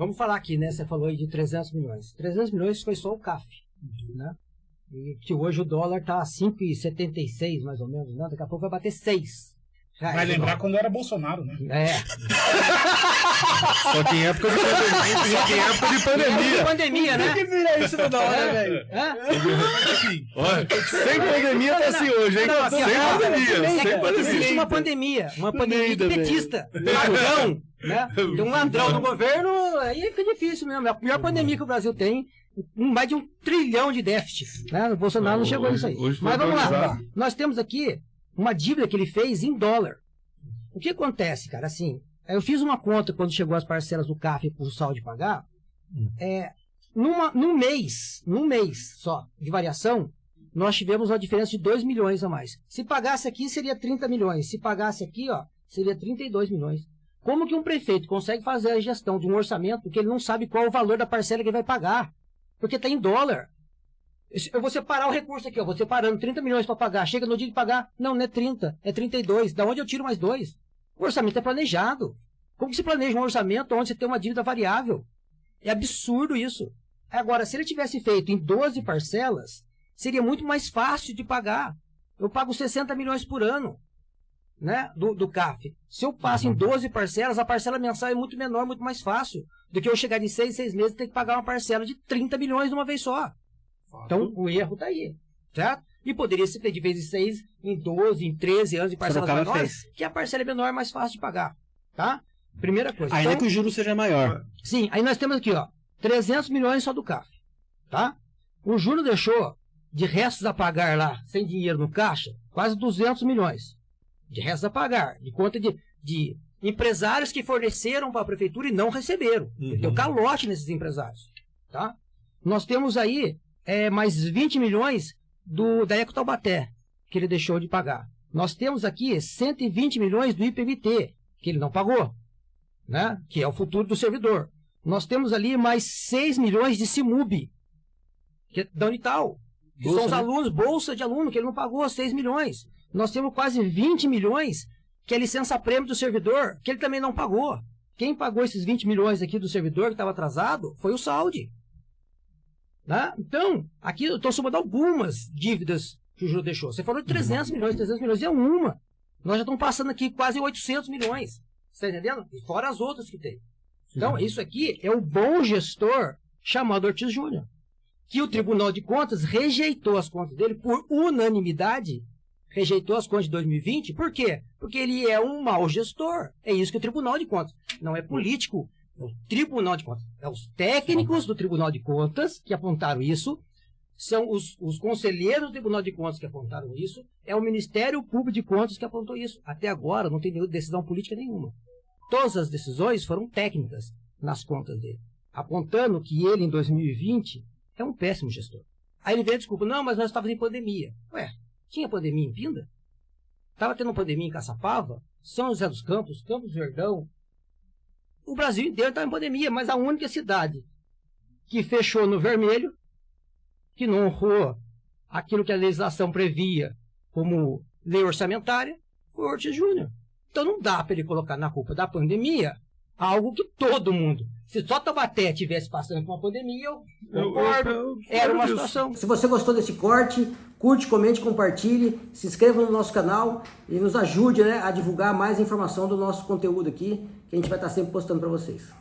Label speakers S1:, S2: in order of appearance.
S1: vamos falar aqui, né? Você falou aí de 300 milhões. 300 milhões foi só o CAF, né? E que hoje o dólar tá a 5,76 mais ou menos, né? Daqui a pouco vai bater 6.
S2: Vai lembrar quando era Bolsonaro, né?
S3: Só que em época de pandemia.
S1: Pandemia, né?
S4: Que vira isso toda hora, velho?
S3: Olha, sem pandemia tá assim hoje, hein? Sem pandemia.
S1: Existe uma pandemia petista. Ladrão, né? Tem um ladrão no governo, aí fica difícil mesmo. É a pior pandemia que o Brasil tem. Mais de 1 trilhão de déficit, né? O Bolsonaro não chegou nisso aí. Mas vamos lá. Nós temos aqui uma dívida que ele fez em dólar. O que acontece, cara? Assim, eu fiz uma conta quando chegou as parcelas do CAF para o saldo de pagar. Num mês só de variação, nós tivemos uma diferença de 2 milhões a mais. Se pagasse aqui, seria 30 milhões. Se pagasse aqui, ó, seria 32 milhões. Como que um prefeito consegue fazer a gestão de um orçamento que ele não sabe qual o valor da parcela que ele vai pagar? Porque está em dólar. Eu vou separar o recurso aqui, ó, vou separando 30 milhões para pagar. Chega no dia de pagar, não é 30, é 32. Da onde eu tiro mais 2? O orçamento é planejado. Como que se planeja um orçamento onde você tem uma dívida variável? É absurdo isso. Agora, se ele tivesse feito em 12 parcelas, seria muito mais fácil de pagar. Eu pago 60 milhões por ano, né, do CAF. Se eu passo em 12 parcelas, a parcela mensal é muito menor, muito mais fácil do que eu chegar em 6 meses e ter que pagar uma parcela de 30 milhões de uma vez só. Então, o erro está aí, certo? E poderia ser de vez em 6, em 12, em 13 anos de parcelas menores, que a parcela é menor é mais fácil de pagar, tá? Primeira coisa.
S4: Ainda que o juro seja maior.
S1: Sim, aí nós temos aqui, ó, 300 milhões só do CAF, tá? O juro deixou de restos a pagar lá, sem dinheiro no caixa, quase 200 milhões. De restos a pagar, de conta de empresários que forneceram para a prefeitura e não receberam. Deu calote nesses empresários, tá? Nós temos aí mais 20 milhões da Eco Taubaté, que ele deixou de pagar. Nós temos aqui 120 milhões do IPMT, que ele não pagou, né? Que é o futuro do servidor. Nós temos ali mais 6 milhões de CIMUB, que é da Unital, que bolsa, são os alunos, bolsa de aluno, que ele não pagou 6 milhões. Nós temos quase 20 milhões, que é licença-prêmio do servidor, que ele também não pagou. Quem pagou esses 20 milhões aqui do servidor que estava atrasado foi o Saúde. Né? Então, aqui eu estou somando algumas dívidas que o juro deixou. Você falou de 300 milhões é uma. Nós já estamos passando aqui quase 800 milhões. Você está entendendo? E fora as outras que tem. Então, isso aqui é o bom gestor chamado Ortiz Júnior, que o Tribunal de Contas rejeitou as contas dele por unanimidade. Rejeitou as contas de 2020. Por quê? Porque ele é um mau gestor. É isso que o Tribunal de Contas. Não é político. É o Tribunal de Contas. É os técnicos do Tribunal de Contas que apontaram isso. São os conselheiros do Tribunal de Contas que apontaram isso. É o Ministério Público de Contas que apontou isso. Até agora não tem decisão política nenhuma. Todas as decisões foram técnicas nas contas dele. Apontando que ele, em 2020, é um péssimo gestor. Aí ele veio, desculpa, não, mas nós estávamos em pandemia. Ué, tinha pandemia em Pinda? Estava tendo pandemia em Caçapava? São José dos Campos, Campos do Jordão? O Brasil inteiro está em pandemia, mas a única cidade que fechou no vermelho, que não honrou aquilo que a legislação previa como lei orçamentária, foi o Ortiz Júnior. Então não dá para ele colocar na culpa da pandemia algo que todo mundo... Se só Taubaté estivesse passando por uma pandemia, eu concordo. Era uma situação. Se você gostou desse corte, curte, comente, compartilhe, se inscreva no nosso canal e nos ajude, né, a divulgar mais informação do nosso conteúdo aqui, que a gente vai estar sempre postando para vocês.